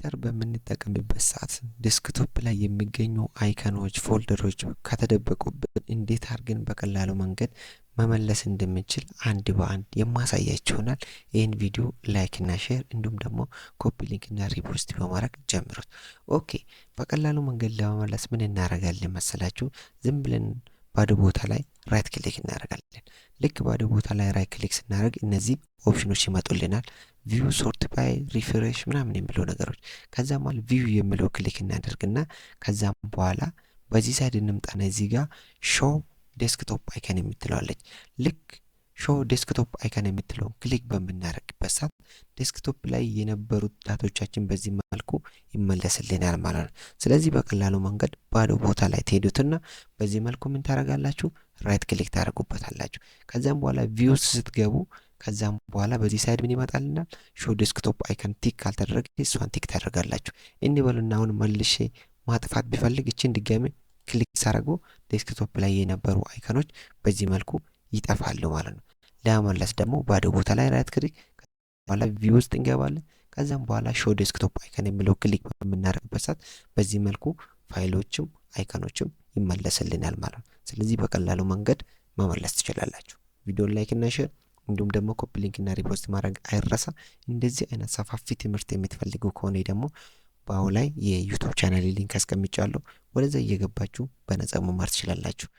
ኮምፒውተር በምንጠቀምበት ሰዓት ዴስክቶፕ ላይ የሚገኙ አይከኖች፣ ፎልደሮች ከተደበቁብን እንዴት አድርገን በቀላሉ መንገድ መመለስ እንደምንችል አንድ በአንድ የማሳያችሁ ይሆናል። ይህን ቪዲዮ ላይክ እና ሼር እንዲሁም ደግሞ ኮፒ ሊንክ እና ሪፖስት በማድረግ ጀምሩት። ኦኬ፣ በቀላሉ መንገድ ለመመለስ ምን እናደርጋለን መሰላችሁ? ዝም ብለን ባዶ ቦታ ላይ ራይት ክሊክ እናደርጋለን። ልክ ባዶ ቦታ ላይ ራይት ክሊክ ስናደርግ እነዚህ ኦፕሽኖች ይመጡልናል። ቪው፣ ሶርት ባይ፣ ሪፍሬሽ ምናምን የሚለው ነገሮች። ከዛም በኋላ ቪው የሚለው ክሊክ እናደርግና ከዛም በኋላ በዚህ ሳይድ እንምጣና እዚህ ጋር ሾው ዴስክቶፕ አይከን የምትለዋለች። ልክ ሾው ዴስክቶፕ አይከን የምትለውን ክሊክ በምናደርግበት ሰዓት ዴስክቶፕ ላይ የነበሩት ዳቶቻችን በዚህ መልኩ ይመለስልናል ማለት ነው። ስለዚህ በቀላሉ መንገድ ባዶ ቦታ ላይ ትሄዱትና በዚህ መልኩ ምን ታደርጋላችሁ? ራይት ክሊክ ታደርጉበታላችሁ። ከዛም በኋላ ቪው ስትገቡ ከዛም በኋላ በዚህ ሳይድ ምን ይመጣልናል? ሾው ዴስክቶፕ አይከን ቲክ ካልተደረገ እሷን ቲክ ታደርጋላችሁ። እንበሉና አሁን መልሼ ማጥፋት ቢፈልግ እቺን ድጋሜ ክሊክ ሳደርጉ ዴስክቶፕ ላይ የነበሩ አይከኖች በዚህ መልኩ ይጠፋሉ ማለት ነው። ለመመለስ ደግሞ ባዶ ቦታ ላይ ራይት ክሊክ በኋላ ቪው ውስጥ እንገባለን። ከዛም በኋላ ሾው ዴስክቶፕ አይከን የሚለው ክሊክ በምናደርግበት ሰዓት በዚህ መልኩ ፋይሎችም አይከኖችም ይመለስልናል ማለት ነው። ስለዚህ በቀላሉ መንገድ መመለስ ትችላላችሁ። ቪዲዮን ላይክ እና ሼር እንዲሁም ደግሞ ኮፒ ሊንክ እና ሪፖስት ማድረግ አይረሳ። እንደዚህ አይነት ሰፋፊ ትምህርት የምትፈልጉ ከሆነ ደግሞ በአሁን ላይ የዩቲዩብ ቻናል ሊንክ አስቀምጫለሁ። ወደዛ እየገባችሁ በነጻ መማር ትችላላችሁ።